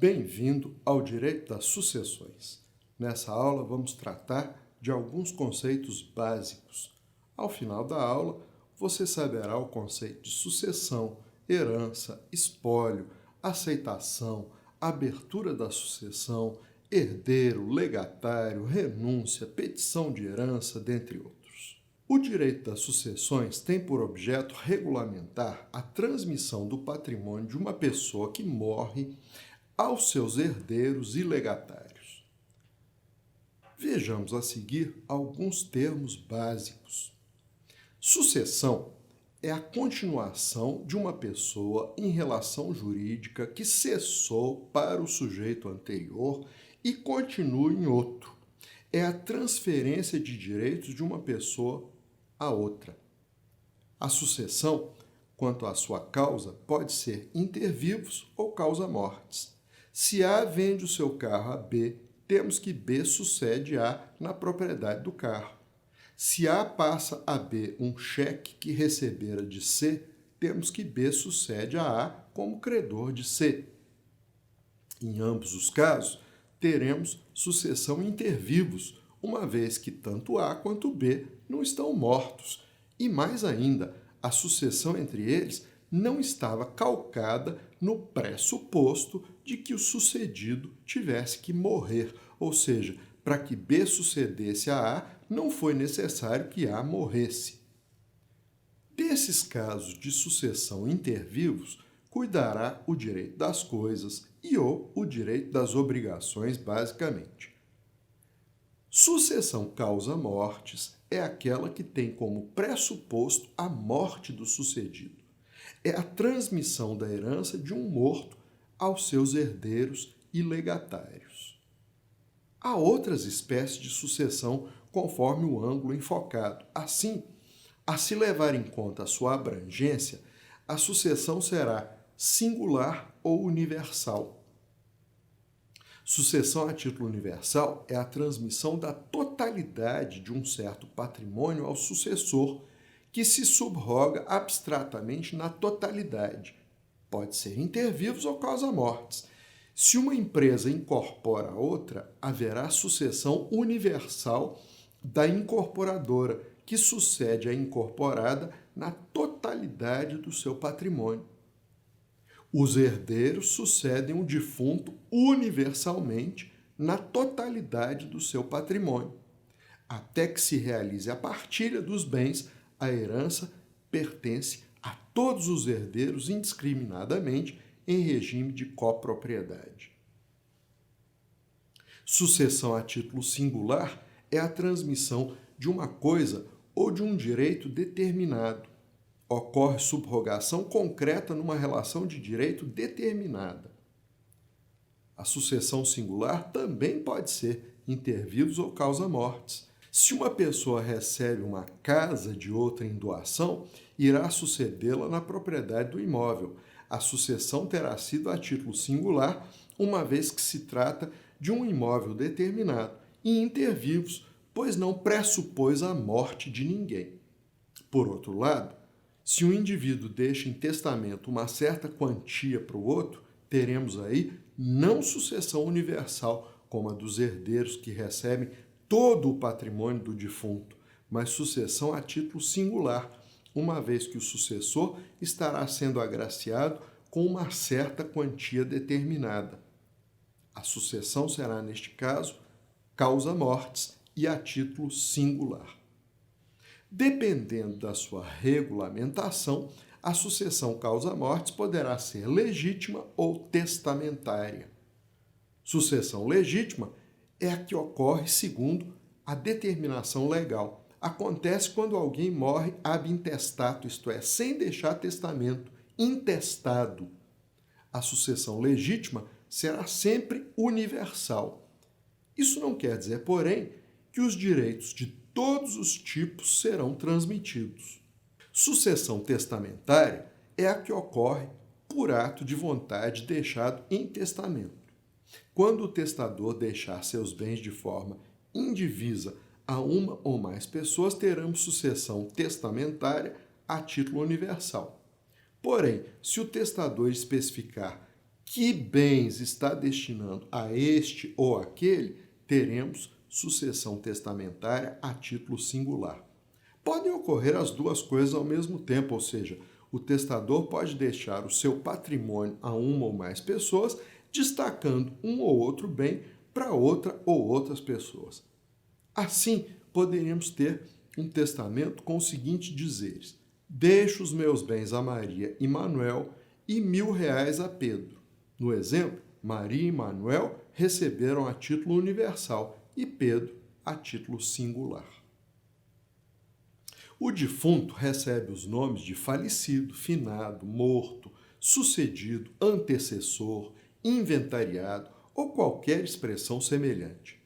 Bem-vindo ao Direito das Sucessões. Nessa aula vamos tratar de alguns conceitos básicos. Ao final da aula, você saberá o conceito de sucessão, herança, espólio, aceitação, abertura da sucessão, herdeiro, legatário, renúncia, petição de herança, dentre outros. O direito das sucessões tem por objeto regulamentar a transmissão do patrimônio de uma pessoa que morre aos seus herdeiros e legatários. Vejamos a seguir alguns termos básicos. Sucessão é a continuação de uma pessoa em relação jurídica que cessou para o sujeito anterior e continua em outro. É a transferência de direitos de uma pessoa a outra. A sucessão, quanto à sua causa, pode ser inter vivos ou causa-mortes. Se A vende o seu carro a B, temos que B sucede A na propriedade do carro. Se A passa a B um cheque que recebera de C, temos que B sucede a A como credor de C. Em ambos os casos, teremos sucessão inter vivos, uma vez que tanto A quanto B não estão mortos. E mais ainda, a sucessão entre eles não estava calcada no pressuposto de que o sucedido tivesse que morrer, ou seja, para que B sucedesse a A, não foi necessário que A morresse. Desses casos de sucessão inter vivos, cuidará o direito das coisas e ou o direito das obrigações, basicamente. Sucessão causa-mortes é aquela que tem como pressuposto a morte do sucedido. É a transmissão da herança de um morto aos seus herdeiros e legatários. Há outras espécies de sucessão conforme o ângulo enfocado. Assim, a se levar em conta a sua abrangência, a sucessão será singular ou universal. Sucessão a título universal é a transmissão da totalidade de um certo patrimônio ao sucessor, que se subroga abstratamente na totalidade. Pode ser inter vivos ou causa-mortes. Se uma empresa incorpora a outra, haverá sucessão universal da incorporadora, que sucede à incorporada na totalidade do seu patrimônio. Os herdeiros sucedem o defunto universalmente na totalidade do seu patrimônio. Até que se realize a partilha dos bens, a herança pertence a todos os herdeiros indiscriminadamente em regime de copropriedade. Sucessão a título singular é a transmissão de uma coisa ou de um direito determinado. Ocorre subrogação concreta numa relação de direito determinada. A sucessão singular também pode ser inter vivos ou causa-mortes. Se uma pessoa recebe uma casa de outra em doação, irá sucedê-la na propriedade do imóvel. A sucessão terá sido a título singular, uma vez que se trata de um imóvel determinado, e inter vivos, pois não pressupôs a morte de ninguém. Por outro lado, se um indivíduo deixa em testamento uma certa quantia para o outro, teremos aí não sucessão universal, como a dos herdeiros que recebem todo o patrimônio do defunto, mas sucessão a título singular, uma vez que o sucessor estará sendo agraciado com uma certa quantia determinada. A sucessão será, neste caso, causa-mortes e a título singular. Dependendo da sua regulamentação, a sucessão causa-mortes poderá ser legítima ou testamentária. Sucessão legítima é a que ocorre segundo a determinação legal. Acontece quando alguém morre ab intestato, isto é, sem deixar testamento, intestado. A sucessão legítima será sempre universal. Isso não quer dizer, porém, que os direitos de todos os tipos serão transmitidos. Sucessão testamentária é a que ocorre por ato de vontade deixado em testamento. Quando o testador deixar seus bens de forma indivisa a uma ou mais pessoas, teremos sucessão testamentária a título universal. Porém, se o testador especificar que bens está destinando a este ou aquele, teremos sucessão testamentária a título singular. Podem ocorrer as duas coisas ao mesmo tempo, ou seja, o testador pode deixar o seu patrimônio a uma ou mais pessoas, destacando um ou outro bem para outra ou outras pessoas. Assim, poderíamos ter um testamento com os seguintes dizeres: deixo os meus bens a Maria e Manuel e R$ 1.000 a Pedro. No exemplo, Maria e Manuel receberam a título universal e Pedro a título singular. O defunto recebe os nomes de falecido, finado, morto, sucedido, antecessor, inventariado ou qualquer expressão semelhante.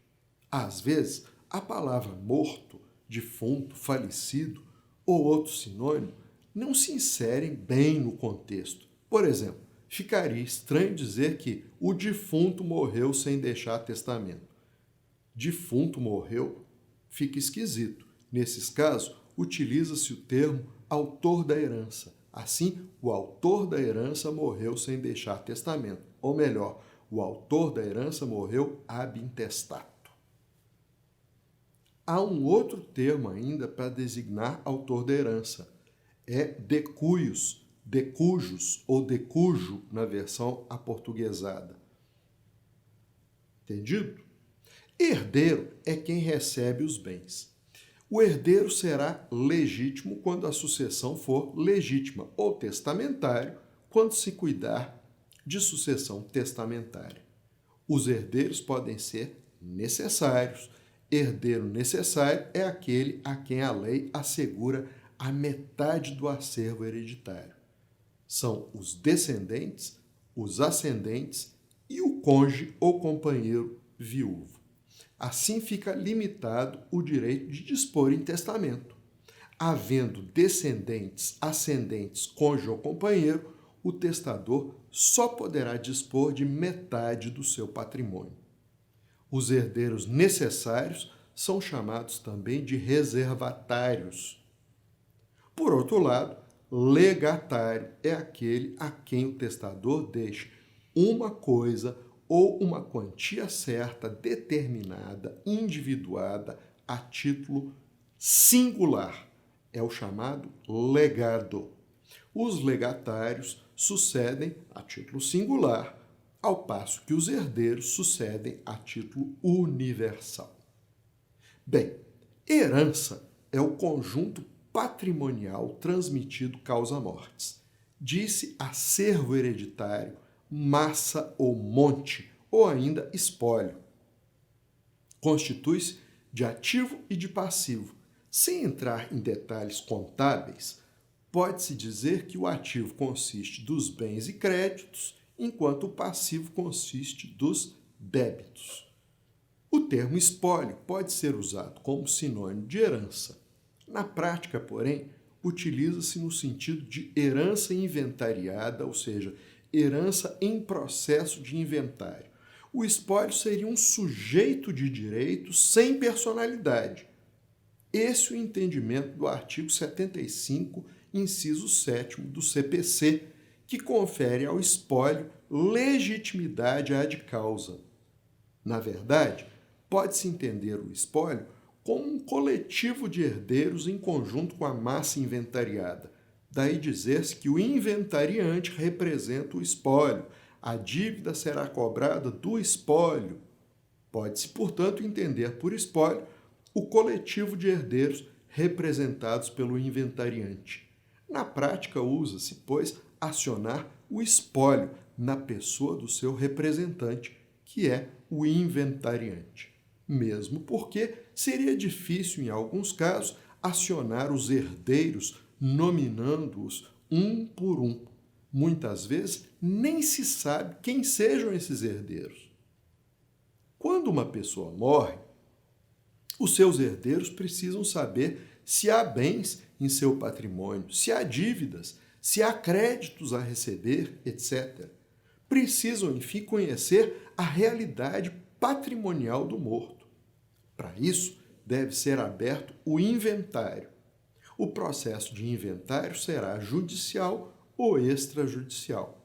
Às vezes, a palavra morto, defunto, falecido ou outro sinônimo não se inserem bem no contexto. Por exemplo, ficaria estranho dizer que o defunto morreu sem deixar testamento. Defunto morreu fica esquisito. Nesses casos, utiliza-se o termo autor da herança. Assim, o autor da herança morreu sem deixar testamento. Ou melhor, o autor da herança morreu ab intestato. Há um outro termo ainda para designar autor da herança. É de cuius, de cujos ou de cujo na versão aportuguesada. Entendido? Herdeiro é quem recebe os bens. O herdeiro será legítimo quando a sucessão for legítima, ou testamentário quando se cuidar de sucessão testamentária. Os herdeiros podem ser necessários. Herdeiro necessário é aquele a quem a lei assegura a metade do acervo hereditário. São os descendentes, os ascendentes e o cônjuge ou companheiro viúvo. Assim fica limitado o direito de dispor em testamento. Havendo descendentes, ascendentes, cônjuge ou companheiro, o testador só poderá dispor de metade do seu patrimônio. Os herdeiros necessários são chamados também de reservatários. Por outro lado, legatário é aquele a quem o testador deixa uma coisa ou uma quantia certa, determinada, individuada, a título singular. É o chamado legado. Os legatários sucedem a título singular, ao passo que os herdeiros sucedem a título universal. Bem, herança é o conjunto patrimonial transmitido causa-mortes. Disse acervo hereditário, massa ou monte, ou ainda espólio. Constitui-se de ativo e de passivo. Sem entrar em detalhes contábeis, pode-se dizer que o ativo consiste dos bens e créditos, enquanto o passivo consiste dos débitos. O termo espólio pode ser usado como sinônimo de herança. Na prática, porém, utiliza-se no sentido de herança inventariada, ou seja, herança em processo de inventário. O espólio seria um sujeito de direito sem personalidade. Esse é o entendimento do artigo 75, inciso 7º do CPC, que confere ao espólio legitimidade ad causa. Na verdade, pode-se entender o espólio como um coletivo de herdeiros em conjunto com a massa inventariada. Daí dizer-se que o inventariante representa o espólio. A dívida será cobrada do espólio. Pode-se, portanto, entender por espólio o coletivo de herdeiros representados pelo inventariante. Na prática, usa-se, pois, acionar o espólio na pessoa do seu representante, que é o inventariante. Mesmo porque seria difícil, em alguns casos, acionar os herdeiros nominando-os um por um. Muitas vezes nem se sabe quem sejam esses herdeiros. Quando uma pessoa morre, os seus herdeiros precisam saber se há bens em seu patrimônio, se há dívidas, se há créditos a receber, etc. Precisam, enfim, conhecer a realidade patrimonial do morto. Para isso, deve ser aberto o inventário. O processo de inventário será judicial ou extrajudicial.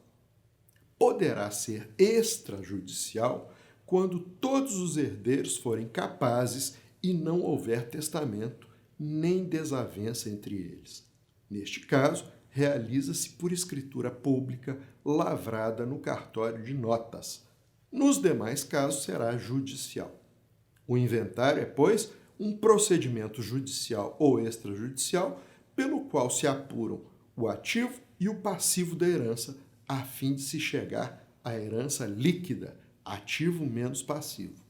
poderá ser extrajudicial quando todos os herdeiros forem capazes e não houver testamento nem desavença entre eles. Neste caso, realiza-se por escritura pública lavrada no cartório de notas. Nos demais casos, será judicial. O inventário é, pois, um procedimento judicial ou extrajudicial pelo qual se apuram o ativo e o passivo da herança a fim de se chegar à herança líquida, ativo menos passivo.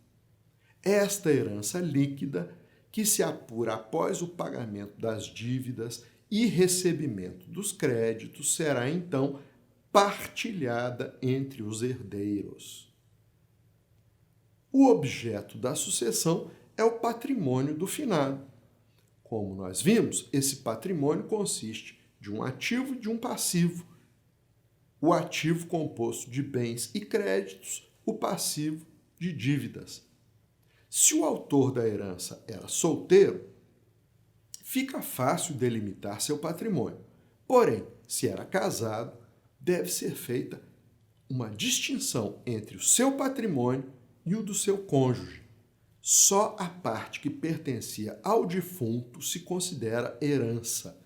Esta herança líquida, que se apura após o pagamento das dívidas e recebimento dos créditos, será então partilhada entre os herdeiros. O objeto da sucessão é o patrimônio do finado. Como nós vimos, esse patrimônio consiste de um ativo e de um passivo. O ativo composto de bens e créditos, o passivo de dívidas. Se o autor da herança era solteiro, fica fácil delimitar seu patrimônio. Porém, se era casado, deve ser feita uma distinção entre o seu patrimônio e o do seu cônjuge. Só a parte que pertencia ao defunto se considera herança.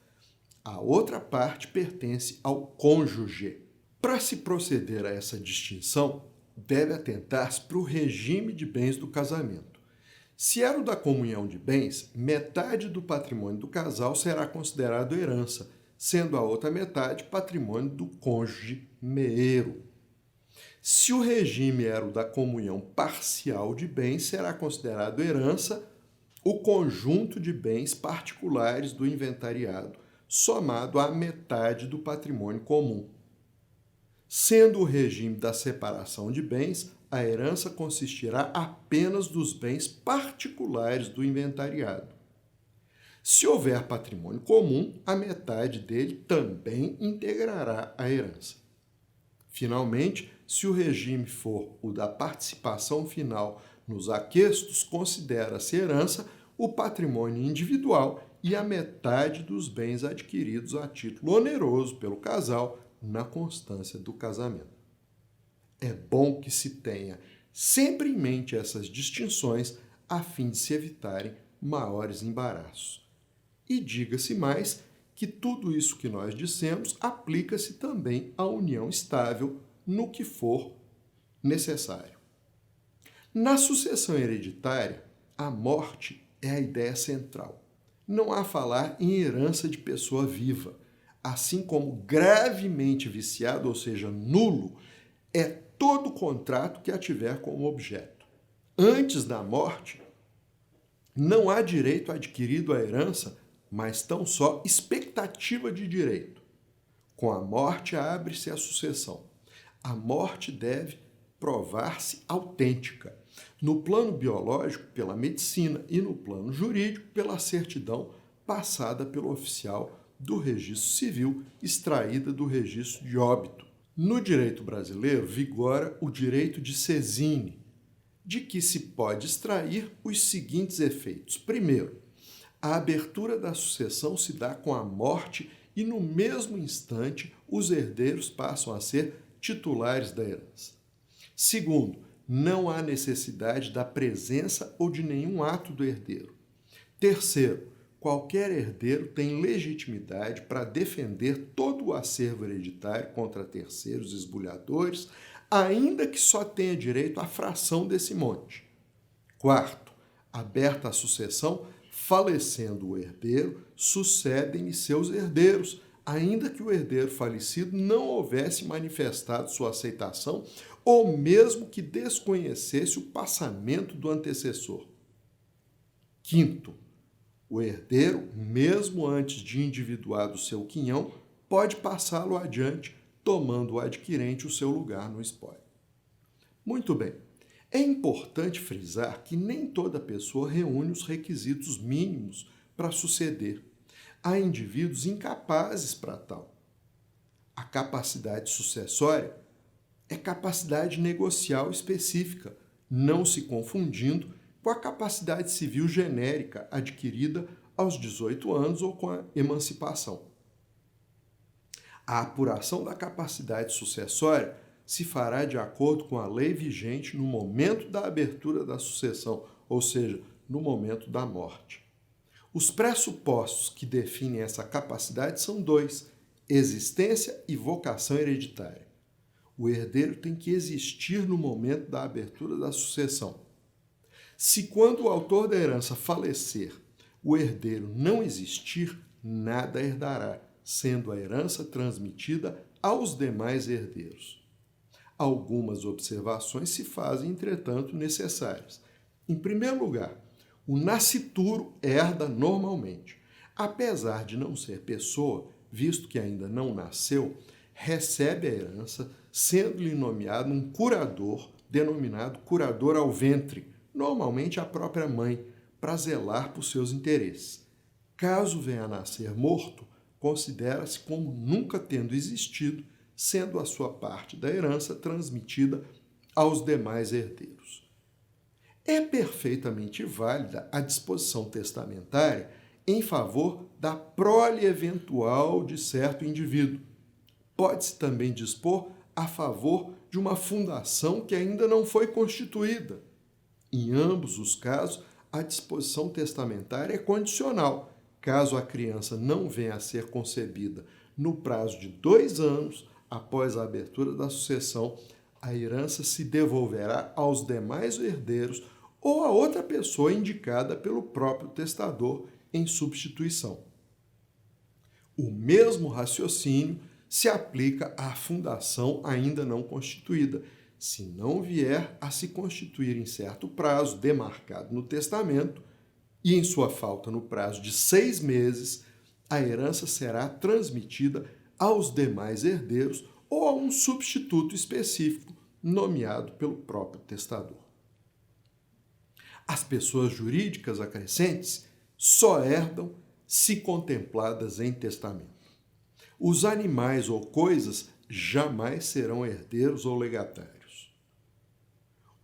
A outra parte pertence ao cônjuge. Para se proceder a essa distinção, deve atentar-se para o regime de bens do casamento. Se era o da comunhão de bens, metade do patrimônio do casal será considerado herança, sendo a outra metade patrimônio do cônjuge meeiro. Se o regime era o da comunhão parcial de bens, será considerado herança o conjunto de bens particulares do inventariado, somado à metade do patrimônio comum. Sendo o regime da separação de bens, a herança consistirá apenas dos bens particulares do inventariado. Se houver patrimônio comum, a metade dele também integrará a herança. Finalmente, se o regime for o da participação final nos aquestos, considera-se herança o patrimônio individual e a metade dos bens adquiridos a título oneroso pelo casal na constância do casamento. É bom que se tenha sempre em mente essas distinções a fim de se evitarem maiores embaraços. E diga-se mais que tudo isso que nós dissemos aplica-se também à união estável no que for necessário. Na sucessão hereditária, a morte é a ideia central. Não há a falar em herança de pessoa viva, assim como gravemente viciado, ou seja, nulo, é todo contrato que a tiver como objeto. Antes da morte, não há direito adquirido à herança, mas tão só expectativa de direito. Com a morte abre-se a sucessão. A morte deve provar-se autêntica. No plano biológico, pela medicina, e no plano jurídico, pela certidão passada pelo oficial do registro civil, extraída do registro de óbito. No direito brasileiro, vigora o direito de sesine, de que se pode extrair os seguintes efeitos. Primeiro, a abertura da sucessão se dá com a morte e, no mesmo instante, os herdeiros passam a ser titulares da herança. Segundo, não há necessidade da presença ou de nenhum ato do herdeiro. Terceiro, qualquer herdeiro tem legitimidade para defender todo o acervo hereditário contra terceiros esbulhadores, ainda que só tenha direito à fração desse monte. Quarto, aberta a sucessão, falecendo o herdeiro, sucedem-lhe seus herdeiros, ainda que o herdeiro falecido não houvesse manifestado sua aceitação ou mesmo que desconhecesse o passamento do antecessor. Quinto, o herdeiro, mesmo antes de individuado seu quinhão, pode passá-lo adiante, tomando o adquirente o seu lugar no espólio. Muito bem. É importante frisar que nem toda pessoa reúne os requisitos mínimos para suceder. Há indivíduos incapazes para tal. A capacidade sucessória é capacidade negocial específica, não se confundindo com a capacidade civil genérica adquirida aos 18 anos ou com a emancipação. A apuração da capacidade sucessória se fará de acordo com a lei vigente no momento da abertura da sucessão, ou seja, no momento da morte. Os pressupostos que definem essa capacidade são dois: existência e vocação hereditária. O herdeiro tem que existir no momento da abertura da sucessão. Se quando o autor da herança falecer, o herdeiro não existir, nada herdará, sendo a herança transmitida aos demais herdeiros. Algumas observações se fazem, entretanto, necessárias. Em primeiro lugar, o nascituro herda normalmente. Apesar de não ser pessoa, visto que ainda não nasceu, recebe a herança, sendo-lhe nomeado um curador, denominado curador ao ventre, normalmente a própria mãe, para zelar por seus interesses. Caso venha a nascer morto, considera-se como nunca tendo existido, sendo a sua parte da herança transmitida aos demais herdeiros. É perfeitamente válida a disposição testamentária em favor da prole eventual de certo indivíduo. Pode-se também dispor a favor de uma fundação que ainda não foi constituída. Em ambos os casos, a disposição testamentária é condicional. Caso a criança não venha a ser concebida no prazo de 2 anos após a abertura da sucessão, a herança se devolverá aos demais herdeiros ou a outra pessoa indicada pelo próprio testador em substituição. O mesmo raciocínio se aplica à fundação ainda não constituída. Se não vier a se constituir em certo prazo demarcado no testamento, e em sua falta no prazo de 6 meses, a herança será transmitida aos demais herdeiros ou a um substituto específico nomeado pelo próprio testador. As pessoas jurídicas acrescentes só herdam se contempladas em testamento. Os animais ou coisas jamais serão herdeiros ou legatários.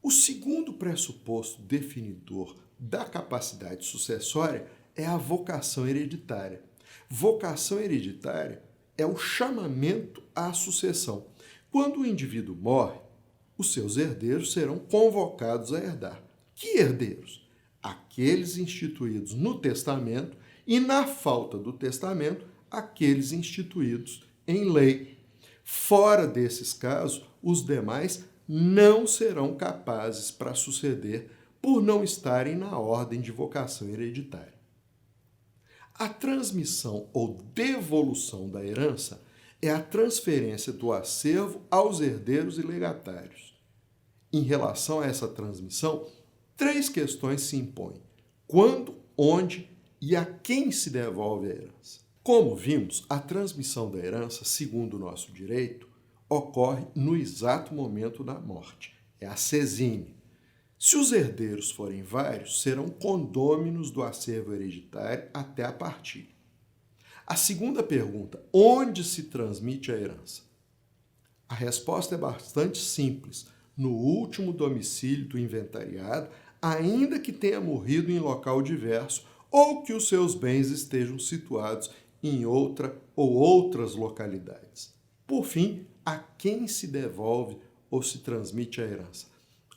O segundo pressuposto definidor da capacidade sucessória é a vocação hereditária. Vocação hereditária é o chamamento à sucessão. Quando o indivíduo morre, os seus herdeiros serão convocados a herdar. Que herdeiros? Aqueles instituídos no testamento e, na falta do testamento, aqueles instituídos em lei. Fora desses casos, os demais não serão capazes para suceder por não estarem na ordem de vocação hereditária. A transmissão ou devolução da herança é a transferência do acervo aos herdeiros e legatários. Em relação a essa transmissão, 3 questões se impõem: quando, onde e a quem se devolve a herança. Como vimos, a transmissão da herança, segundo o nosso direito, ocorre no exato momento da morte. É a sesine. Se os herdeiros forem vários, serão condôminos do acervo hereditário até a partilha. A segunda pergunta: onde se transmite a herança? A resposta é bastante simples: no último domicílio do inventariado, ainda que tenha morrido em local diverso ou que os seus bens estejam situados em outra ou outras localidades. Por fim, a quem se devolve ou se transmite a herança?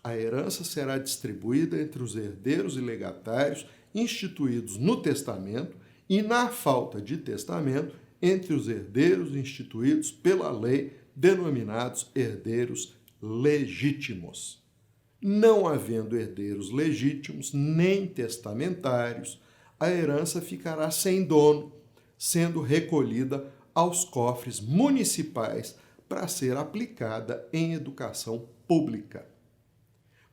A herança será distribuída entre os herdeiros e legatários instituídos no testamento e, na falta de testamento, entre os herdeiros instituídos pela lei, denominados herdeiros legítimos. Não havendo herdeiros legítimos nem testamentários, a herança ficará sem dono, sendo recolhida aos cofres municipais para ser aplicada em educação pública.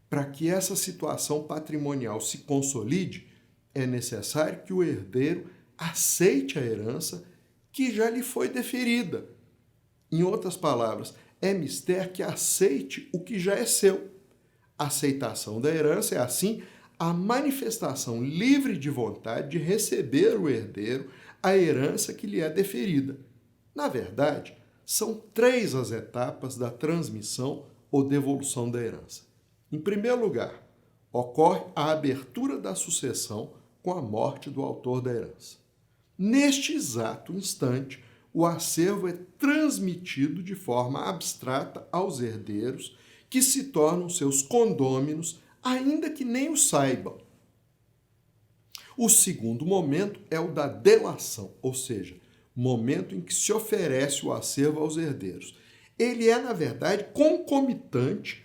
Para que essa situação patrimonial se consolide, é necessário que o herdeiro aceite a herança que já lhe foi deferida. Em outras palavras, é mister que aceite o que já é seu. A aceitação da herança é, assim, a manifestação livre de vontade de receber o herdeiro a herança que lhe é deferida. Na verdade, são 3 as etapas da transmissão ou devolução da herança. Em primeiro lugar, ocorre a abertura da sucessão com a morte do autor da herança. Neste exato instante, o acervo é transmitido de forma abstrata aos herdeiros, que se tornam seus condôminos, ainda que nem o saibam. O segundo momento é o da delação, ou seja, momento em que se oferece o acervo aos herdeiros. Ele é, na verdade, concomitante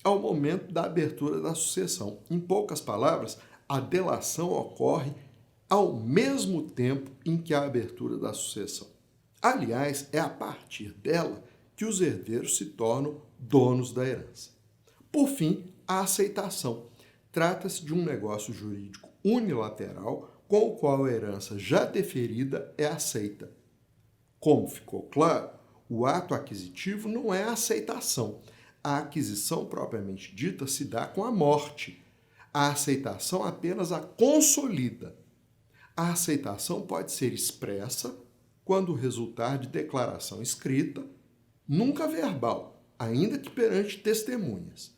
ao momento da abertura da sucessão. Em poucas palavras, a delação ocorre ao mesmo tempo em que a abertura da sucessão. Aliás, é a partir dela que os herdeiros se tornam donos da herança. Por fim, a aceitação. Trata-se de um negócio jurídico unilateral com o qual a herança já deferida é aceita. Como ficou claro, o ato aquisitivo não é a aceitação. A aquisição propriamente dita se dá com a morte. A aceitação apenas a consolida. A aceitação pode ser expressa quando resultar de declaração escrita, nunca verbal, ainda que perante testemunhas.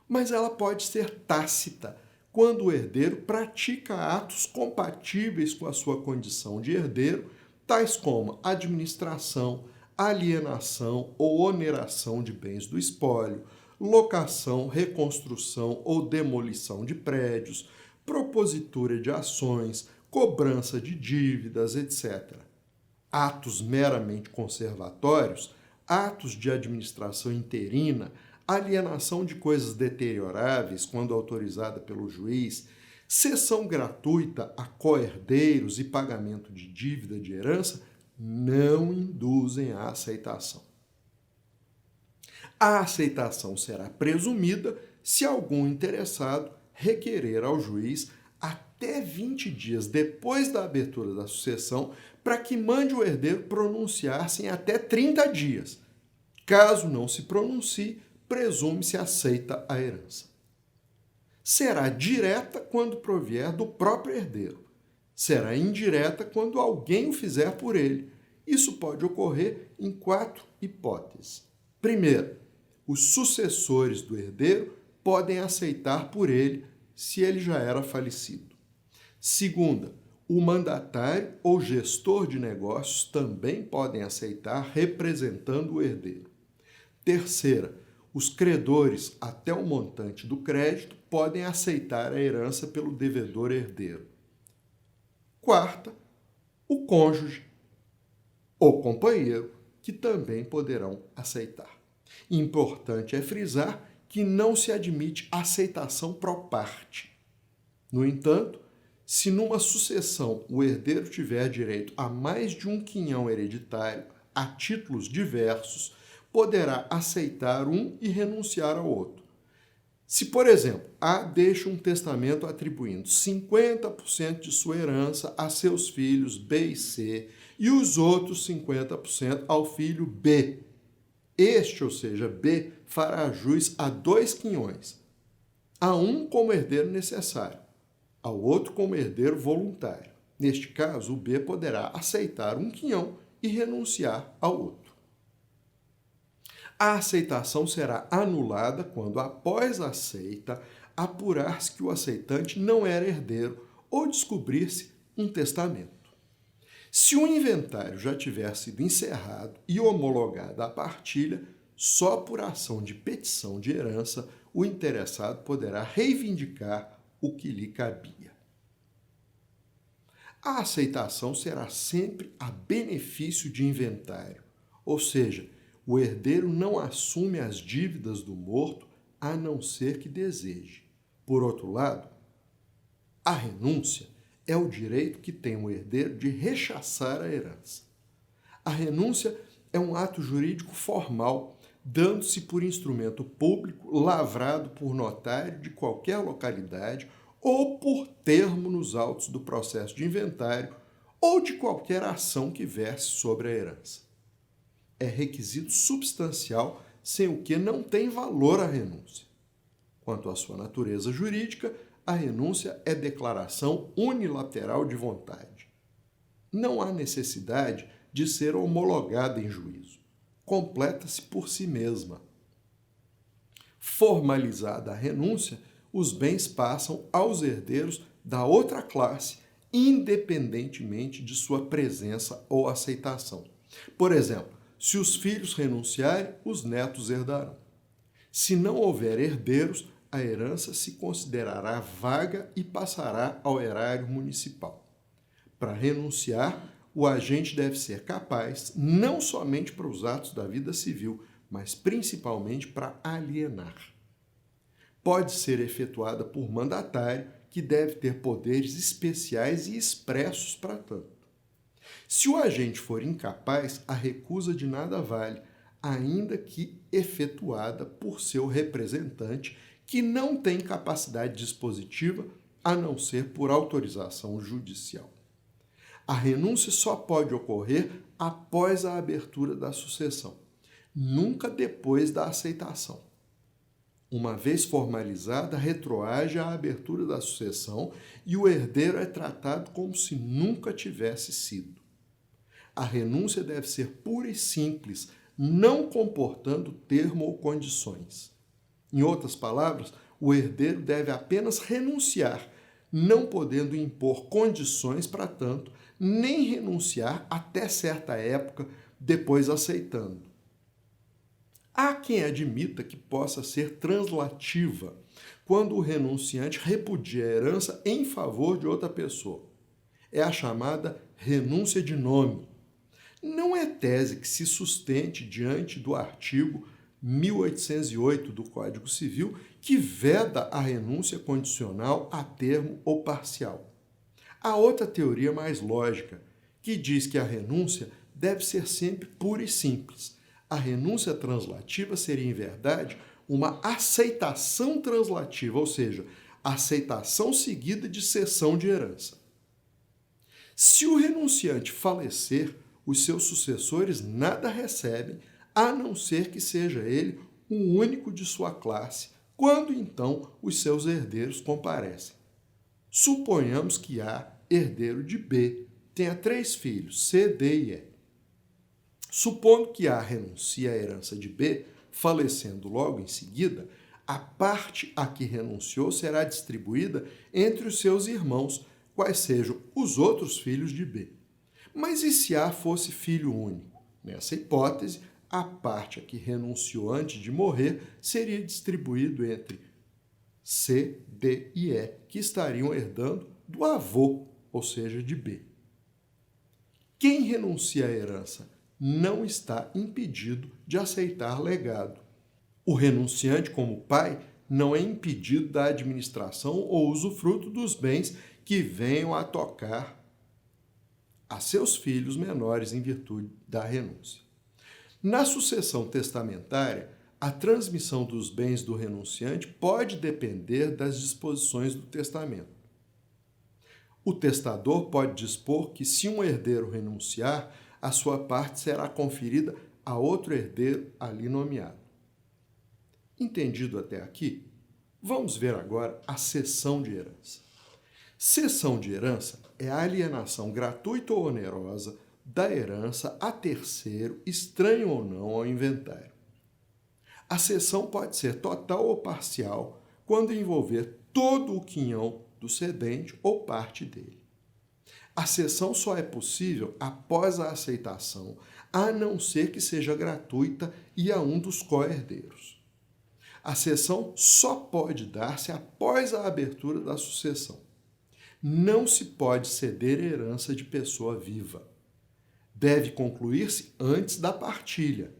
Mas ela pode ser tácita, quando o herdeiro pratica atos compatíveis com a sua condição de herdeiro, tais como administração, alienação ou oneração de bens do espólio, locação, reconstrução ou demolição de prédios, propositura de ações, cobrança de dívidas, etc. Atos meramente conservatórios, atos de administração interina, alienação de coisas deterioráveis quando autorizada pelo juiz, cessão gratuita a co-herdeiros e pagamento de dívida de herança não induzem à aceitação. A aceitação será presumida se algum interessado requerer ao juiz até 20 dias depois da abertura da sucessão para que mande o herdeiro pronunciar-se em até 30 dias. Caso não se pronuncie, presume-se aceita a herança. Será direta quando provier do próprio herdeiro. Será indireta quando alguém o fizer por ele. Isso pode ocorrer em 4 hipóteses. Primeiro, os sucessores do herdeiro podem aceitar por ele se ele já era falecido. Segunda, o mandatário ou gestor de negócios também podem aceitar representando o herdeiro. Terceira, os credores até o montante do crédito podem aceitar a herança pelo devedor herdeiro. Quarta, o cônjuge ou companheiro, que também poderão aceitar. Importante é frisar que não se admite aceitação pro parte. No entanto, se numa sucessão o herdeiro tiver direito a mais de um quinhão hereditário a títulos diversos, poderá aceitar um e renunciar ao outro. Se, por exemplo, A deixa um testamento atribuindo 50% de sua herança a seus filhos B e C e os outros 50% ao filho B, este, ou seja, B, fará jus a 2 quinhões, a um como herdeiro necessário, ao outro como herdeiro voluntário. Neste caso, o B poderá aceitar um quinhão e renunciar ao outro. A aceitação será anulada quando, após a aceita, apurar-se que o aceitante não era herdeiro ou descobrir-se um testamento. Se o inventário já tiver sido encerrado e homologada a partilha, só por ação de petição de herança o interessado poderá reivindicar o que lhe cabia. A aceitação será sempre a benefício de inventário, ou seja, o herdeiro não assume as dívidas do morto a não ser que deseje. Por outro lado, a renúncia é o direito que tem o herdeiro de rechaçar a herança. A renúncia é um ato jurídico formal, dando-se por instrumento público lavrado por notário de qualquer localidade ou por termo nos autos do processo de inventário ou de qualquer ação que verse sobre a herança. É requisito substancial sem o que não tem valor a renúncia. Quanto à sua natureza jurídica, a renúncia é declaração unilateral de vontade. Não há necessidade de ser homologada em juízo. Completa-se por si mesma. Formalizada a renúncia, os bens passam aos herdeiros da outra classe, independentemente de sua presença ou aceitação. Por exemplo, se os filhos renunciarem, os netos herdarão. Se não houver herdeiros, a herança se considerará vaga e passará ao erário municipal. Para renunciar, o agente deve ser capaz não somente para os atos da vida civil, mas principalmente para alienar. Pode ser efetuada por mandatário, que deve ter poderes especiais e expressos para tanto. Se o agente for incapaz, a recusa de nada vale, ainda que efetuada por seu representante, que não tem capacidade dispositiva, a não ser por autorização judicial. A renúncia só pode ocorrer após a abertura da sucessão, nunca depois da aceitação. Uma vez formalizada, retroage à abertura da sucessão e o herdeiro é tratado como se nunca tivesse sido. A renúncia deve ser pura e simples, não comportando termo ou condições. Em outras palavras, o herdeiro deve apenas renunciar, não podendo impor condições para tanto, nem renunciar até certa época, depois aceitando. Há quem admita que possa ser translativa, quando o renunciante repudia a herança em favor de outra pessoa. É a chamada renúncia de nome. Não é tese que se sustente diante do artigo 1808 do Código Civil, que veda a renúncia condicional a termo ou parcial. Há outra teoria mais lógica, que diz que a renúncia deve ser sempre pura e simples. A renúncia translativa seria, em verdade, uma aceitação translativa, ou seja, aceitação seguida de cessão de herança. Se o renunciante falecer, os seus sucessores nada recebem, a não ser que seja ele o único de sua classe, quando então os seus herdeiros comparecem. Suponhamos que A, herdeiro de B, tenha 3 filhos, C, D e E. Supondo que A renuncie à herança de B, falecendo logo em seguida, a parte a que renunciou será distribuída entre os seus irmãos, quais sejam os outros filhos de B. Mas e se A fosse filho único? Nessa hipótese, a parte a que renunciou antes de morrer seria distribuído entre C, D e E, que estariam herdando do avô, ou seja, de B. Quem renuncia à herança não está impedido de aceitar legado. O renunciante, como pai, não é impedido da administração ou usufruto dos bens que venham a tocar a seus filhos menores em virtude da renúncia. Na sucessão testamentária, a transmissão dos bens do renunciante pode depender das disposições do testamento. O testador pode dispor que, se um herdeiro renunciar, a sua parte será conferida a outro herdeiro ali nomeado. Entendido até aqui? Vamos ver agora a cessão de herança. Cessão de herança é a alienação gratuita ou onerosa da herança a terceiro, estranho ou não ao inventário. A cessão pode ser total ou parcial, quando envolver todo o quinhão do cedente ou parte dele. A cessão só é possível após a aceitação, a não ser que seja gratuita e a um dos co-herdeiros. A cessão só pode dar-se após a abertura da sucessão. Não se pode ceder herança de pessoa viva. Deve concluir-se antes da partilha.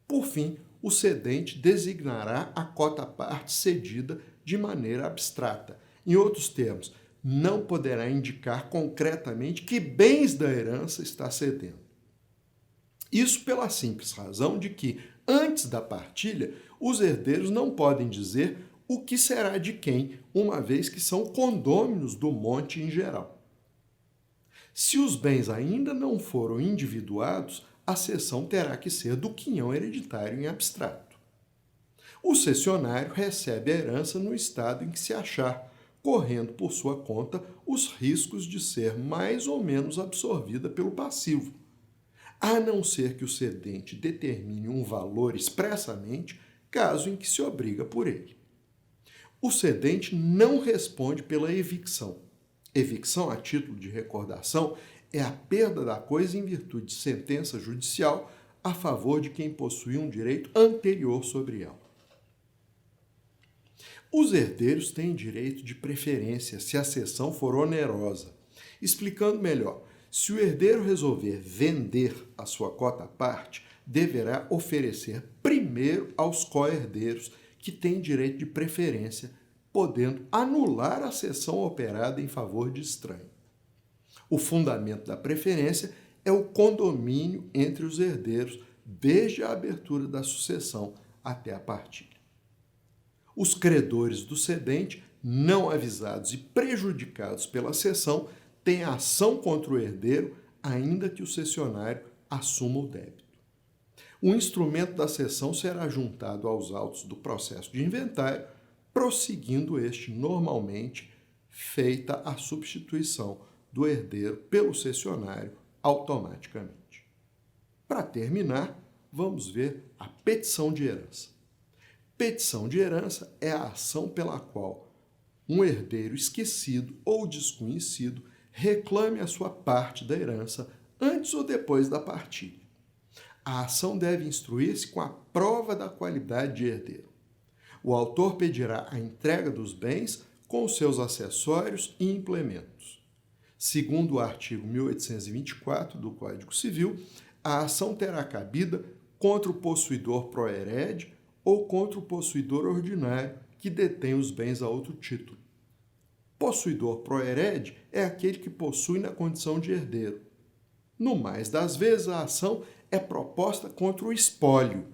Por fim, o cedente designará a cota-parte cedida de maneira abstrata. Em outros termos, não poderá indicar concretamente que bens da herança está cedendo. Isso pela simples razão de que, antes da partilha, os herdeiros não podem dizer o que será de quem, uma vez que são condôminos do monte em geral. Se os bens ainda não foram individuados, a cessão terá que ser do quinhão hereditário em abstrato. O cessionário recebe a herança no estado em que se achar, correndo por sua conta os riscos de ser mais ou menos absorvida pelo passivo, a não ser que o cedente determine um valor expressamente, caso em que se obriga por ele. O cedente não responde pela evicção. Evicção, a título de recordação, é a perda da coisa em virtude de sentença judicial a favor de quem possui um direito anterior sobre ela. Os herdeiros têm direito de preferência se a cessão for onerosa. Explicando melhor, se o herdeiro resolver vender a sua cota à parte, deverá oferecer primeiro aos co-herdeiros que têm direito de preferência, podendo anular a cessão operada em favor de estranho. O fundamento da preferência é o condomínio entre os herdeiros desde a abertura da sucessão até a partilha. Os credores do cedente, não avisados e prejudicados pela cessão, têm ação contra o herdeiro, ainda que o cessionário assuma o débito. O instrumento da cessão será juntado aos autos do processo de inventário, prosseguindo este normalmente, feita a substituição do herdeiro pelo cessionário automaticamente. Para terminar, vamos ver a petição de herança. Petição de herança é a ação pela qual um herdeiro esquecido ou desconhecido reclame a sua parte da herança antes ou depois da partilha. A ação deve instruir-se com a prova da qualidade de herdeiro. O autor pedirá a entrega dos bens com os seus acessórios e implementos. Segundo o artigo 1824 do Código Civil, a ação terá cabida contra o possuidor pro-herede ou contra o possuidor ordinário que detém os bens a outro título. Possuidor pro-herede é aquele que possui na condição de herdeiro. No mais das vezes, a ação é proposta contra o espólio.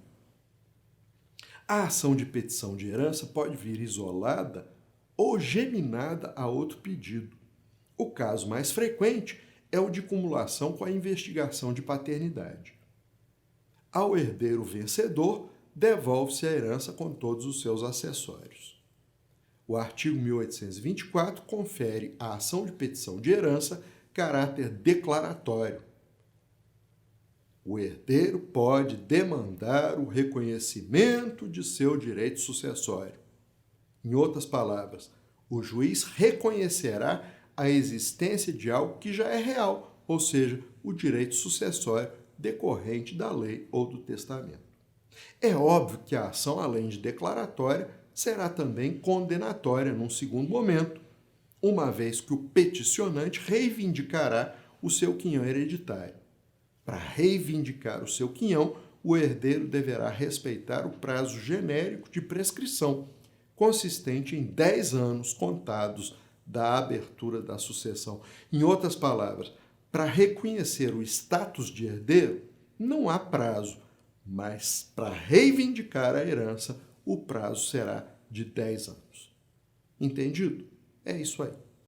A ação de petição de herança pode vir isolada ou geminada a outro pedido. O caso mais frequente é o de cumulação com a investigação de paternidade. Ao herdeiro vencedor, devolve-se a herança com todos os seus acessórios. O artigo 1824 confere à ação de petição de herança caráter declaratório. O herdeiro pode demandar o reconhecimento de seu direito sucessório. Em outras palavras, o juiz reconhecerá a existência de algo que já é real, ou seja, o direito sucessório decorrente da lei ou do testamento. É óbvio que a ação, além de declaratória, será também condenatória num segundo momento, uma vez que o peticionante reivindicará o seu quinhão hereditário. Para reivindicar o seu quinhão, o herdeiro deverá respeitar o prazo genérico de prescrição, consistente em 10 anos contados da abertura da sucessão. Em outras palavras, para reconhecer o status de herdeiro, não há prazo, mas para reivindicar a herança, o prazo será de 10 anos. Entendido? É isso aí.